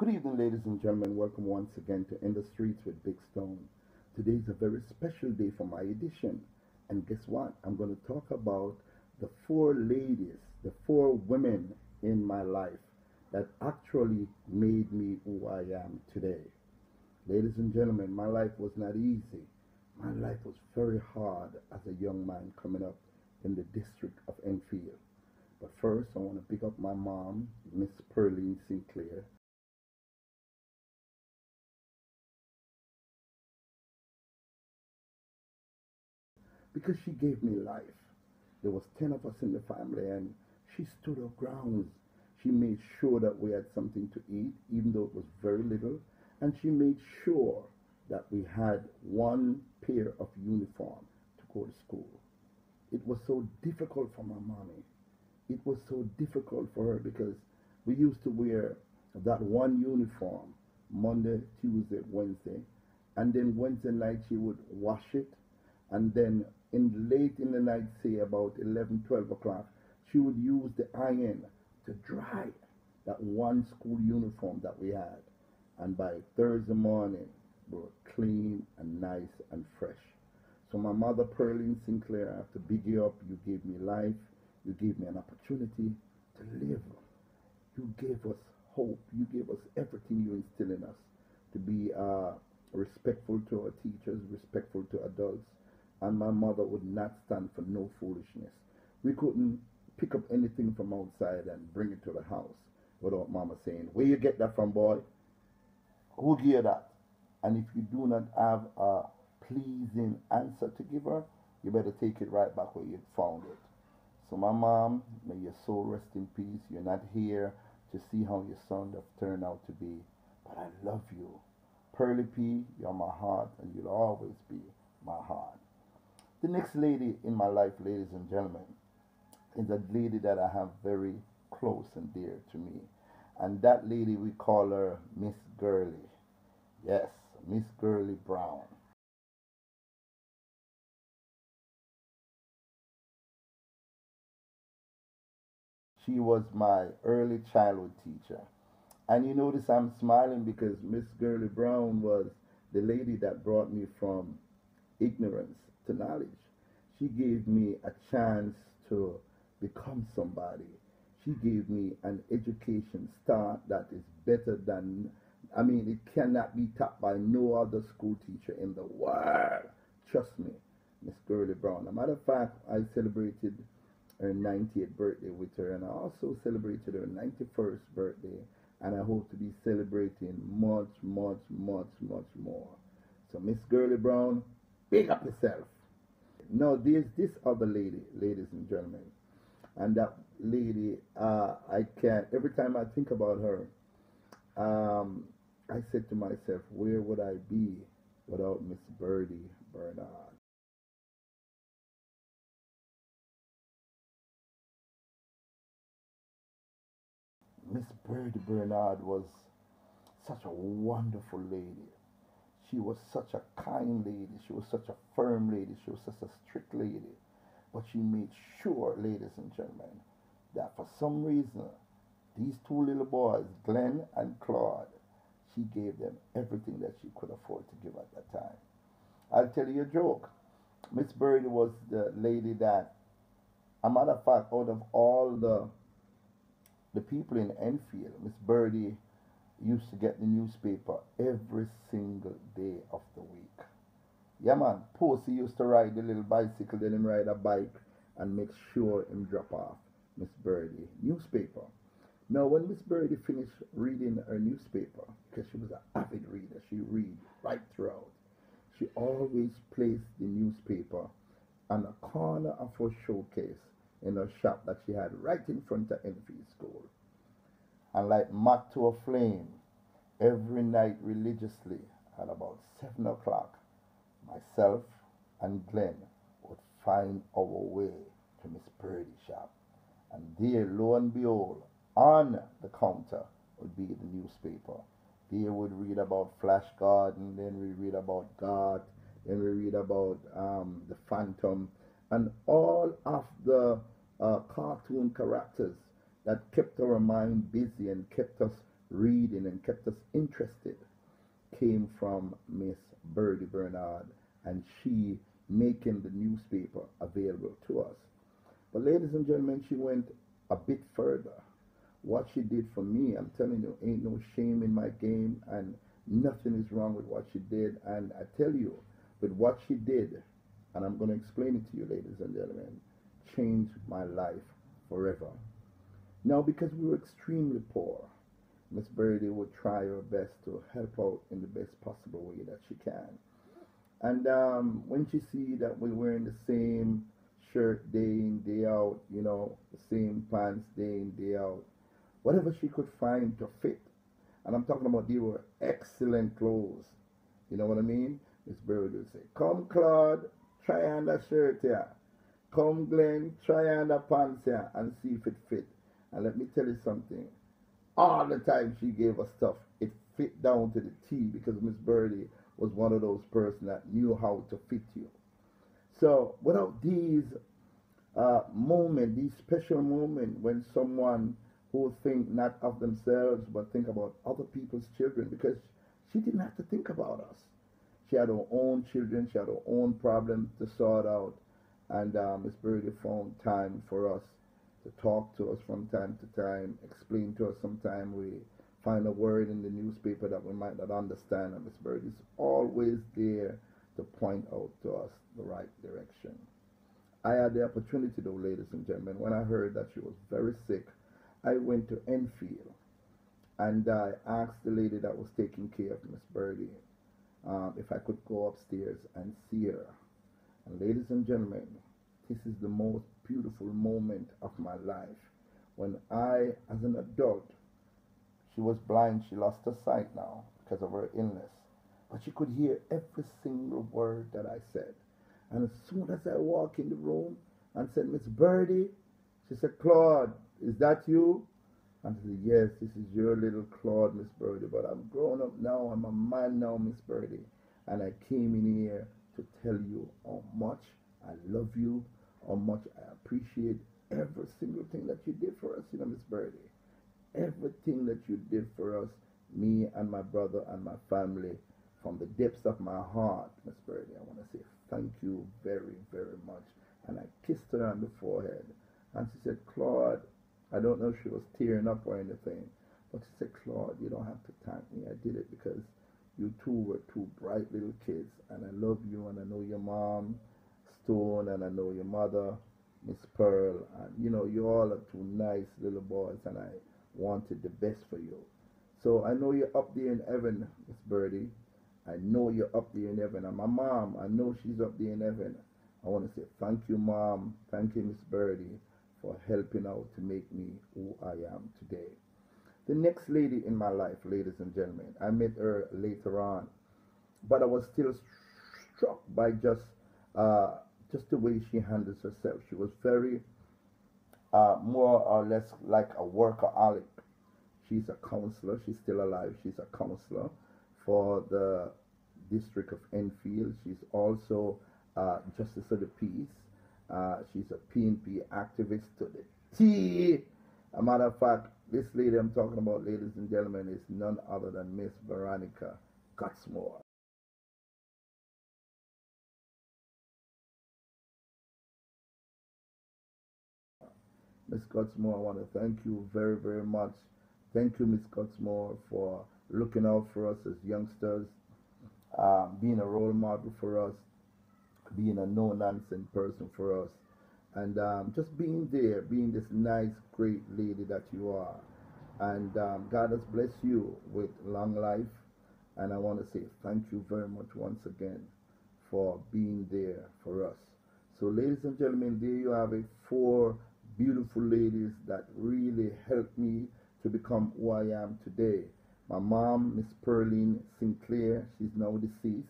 Good evening, ladies and gentlemen. Welcome once again to In the Streets with Big Stone. Today is a very special day for my edition. And guess what? I'm going to talk about the four ladies, the four women in my life that actually made me who I am today. Ladies and gentlemen, my life was not easy. My life was very hard as a young man coming up in the district of Enfield. But first, I want to pick up my mom, Miss Pearline Sinclair, because she gave me life. There was 10 of us in the family and she stood her grounds. She made sure that we had something to eat, even though it was very little, and she made sure that we had one pair of uniform to go to school. It was so difficult for my mommy. It was so difficult for her because we used to wear that one uniform Monday, Tuesday, Wednesday, and then Wednesday night she would wash it, and then late in the night, say about 11, 12 o'clock, she would use the iron to dry that one school uniform that we had. And by Thursday morning, we were clean and nice and fresh. So my mother, Pearline Sinclair, I have to big you up. You gave me life. You gave me an opportunity to live. You gave us hope. You gave us everything you instill in us to be respectful to our teachers, respectful to adults. And my mother would not stand for no foolishness. We couldn't pick up anything from outside and bring it to the house without mama saying, "Where you get that from, boy? Who gave you that?" And if you do not have a pleasing answer to give her, you better take it right back where you found it. So my mom, may your soul rest in peace. You're not here to see how your son have turned out to be, but I love you. Pearly P, you're my heart, and you'll always be my heart. The next lady in my life, ladies and gentlemen, is a lady that I have very close and dear to me. And that lady, we call her Miss Girlie. Yes, Miss Girlie Brown. She was my early childhood teacher. And you notice I'm smiling because Miss Girlie Brown was the lady that brought me from ignorance to knowledge. She gave me a chance to become somebody. She gave me an education start that is better than, I mean, it cannot be topped by no other school teacher in the world. Trust me, Miss Girlie Brown. As a matter of fact, I celebrated her 90th birthday with her, and I also celebrated her 91st birthday, and I hope to be celebrating much, much, much, much more. So, Miss Girlie Brown, big up yourself. Now, there's this other lady, ladies and gentlemen, and that lady, I can't, every time I think about her, I said to myself, where would I be without Miss Birdie Bernard? Miss Birdie Bernard was such a wonderful lady. She was such a kind lady. She was such a firm lady. She was such a strict lady. But she made sure, ladies and gentlemen, that for some reason, these two little boys, Glenn and Claude, she gave them everything that she could afford to give at that time. I'll tell you a joke. Miss Birdie was the lady that, a matter of fact, out of all the people in Enfield, Miss Birdie used to get the newspaper every single day of the week. Yeah, man. Posey used to ride the little bicycle, then him ride a bike and make sure him drop off Miss Birdie newspaper. Now, when Miss Birdie finished reading her newspaper, because she was an avid reader, she read right throughout. She always placed the newspaper on a corner of her showcase in her shop that she had right in front of Enfield School. And like moth to a flame, every night religiously at about 7 o'clock, myself and Glenn would find our way to Miss Birdie's shop. And there, lo and behold, on the counter would be the newspaper. There would read about Flash Garden, then we read about God, then we read about the Phantom, and all of the cartoon characters that kept our mind busy and kept us reading and kept us interested came from Miss Birdie Bernard, and she making the newspaper available to us. But ladies and gentlemen, she went a bit further. What she did for me, I'm telling you, ain't no shame in my game, and nothing is wrong with what she did. And I tell you, with what she did, and I'm going to explain it to you, ladies and gentlemen, changed my life forever. Now, because we were extremely poor, Miss Birdie would try her best to help out in the best possible way that she can. And when she see that we wearing the same shirt day in, day out, you know, the same pants day in, day out, whatever she could find to fit. And I'm talking about they were excellent clothes. You know what I mean? Miss Byrd would say, come Claude, try on that shirt here. Come Glenn, try on that pants here and see if it fit. And let me tell you something. All the time she gave us stuff, it fit down to the T, because Miss Birdie was one of those persons that knew how to fit you. So without these these special moments when someone who think not of themselves but think about other people's children, because she didn't have to think about us. She had her own children, she had her own problems to sort out, and Miss Birdie found time for us to talk to us from time to time, explain to us. Sometimes we find a word in the newspaper that we might not understand, and Miss Birdie is always there to point out to us the right direction. I had the opportunity, though, ladies and gentlemen, when I heard that she was very sick, I went to Enfield, and I asked the lady that was taking care of Miss Birdie if I could go upstairs and see her. And ladies and gentlemen, this is the most beautiful moment of my life. When I, as an adult, she was blind, she lost her sight now because of her illness, but she could hear every single word that I said. And as soon as I walk in the room and said, Miss Birdie, she said, Claude, is that you? And I said, yes, this is your little Claude, Miss Birdie, but I'm grown up now, I'm a man now, Miss Birdie. And I came in here to tell you how much I love you, how much I appreciate every single thing that you did for us, you know, Miss Birdie. Everything that you did for us, me and my brother and my family, from the depths of my heart, Miss Birdie, I want to say thank you very, very much. And I kissed her on the forehead. And she said, Claude, I don't know if she was tearing up or anything, but she said, Claude, you don't have to thank me. I did it because you two were two bright little kids, and I love you, and I know your mom, Stone, and I know your mother, Miss Pearl, and you know, you all are two nice little boys, and I wanted the best for you. So I know you're up there in heaven, Miss Birdie. I know you're up there in heaven. And my mom, I know she's up there in heaven. I want to say thank you, Mom. Thank you, Miss Birdie, for helping out to make me who I am today. The next lady in my life, ladies and gentlemen, I met her later on, but I was still struck by just the way she handles herself. She was very more or less like a workaholic. She's a counselor. She's still alive. She's a counselor for the District of Enfield. She's also Justice of the Peace. She's a PNP activist to the T. A matter of fact, this lady I'm talking about, ladies and gentlemen, is none other than Miss Veronica Gutzmore. Miss Gutzmore, I want to thank you very, very much. Thank you, Miss Gutzmore, for looking out for us as youngsters, being a role model for us, being a no-nonsense person for us, and just being there, being this nice, great lady that you are. And God has blessed you with long life, and I want to say thank you very much once again for being there for us. So, ladies and gentlemen, there you have it, 4 beautiful ladies that really helped me to become who I am today. My mom, Miss Pearline Sinclair, she's now deceased.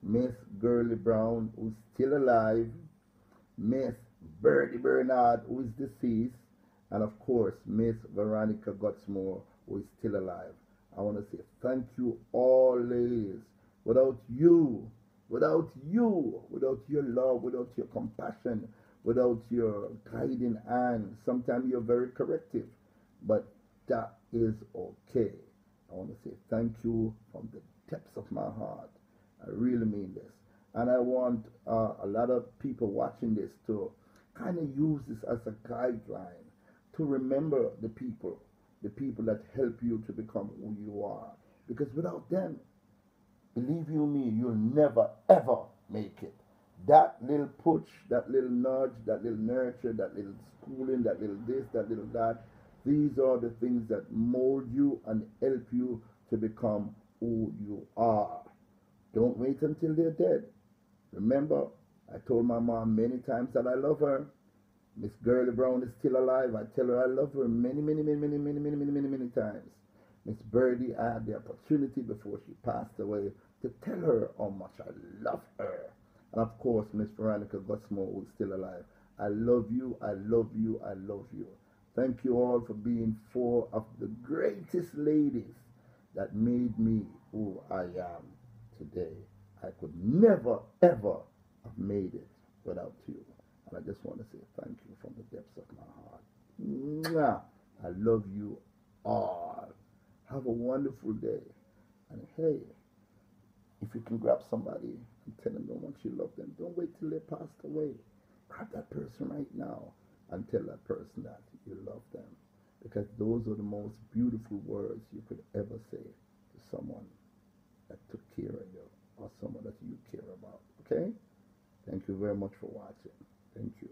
Miss Girlie Brown, who's still alive. Miss Birdie Bernard, who is deceased. And of course, Miss Veronica Gutzmore, who is still alive. I want to say thank you all, ladies. Without you, without your love, without your compassion, without your guiding hand, sometimes you're very corrective, but that is okay. I want to say thank you from the depths of my heart. I really mean this. And I want a lot of people watching this to kind of use this as a guideline to remember the people that help you to become who you are. Because without them, believe you me, you'll never ever make it. That little push, that little nudge, that little nurture, that little schooling, that little this, that little that, these are the things that mold you and help you to become who you are. Don't wait until they're dead. Remember, I told my mom many times that I love her. Miss Girlie Brown is still alive. I tell her I love her many times. Miss Birdie, I had the opportunity before she passed away to tell her how much I love her. And of course, Miss Veronica Gutzmore, who's still alive. I love you, I love you, I love you. Thank you all for being four of the greatest ladies that made me who I am today. I could never, ever have made it without you. And I just want to say thank you from the depths of my heart. Mwah! I love you all. Have a wonderful day. And hey, if you can grab somebody and tell them how much you love them, don't wait till they passed away. Grab that person right now and tell that person that you love them. Because those are the most beautiful words you could ever say to someone that took care of you or someone that you care about. Okay? Thank you very much for watching. Thank you.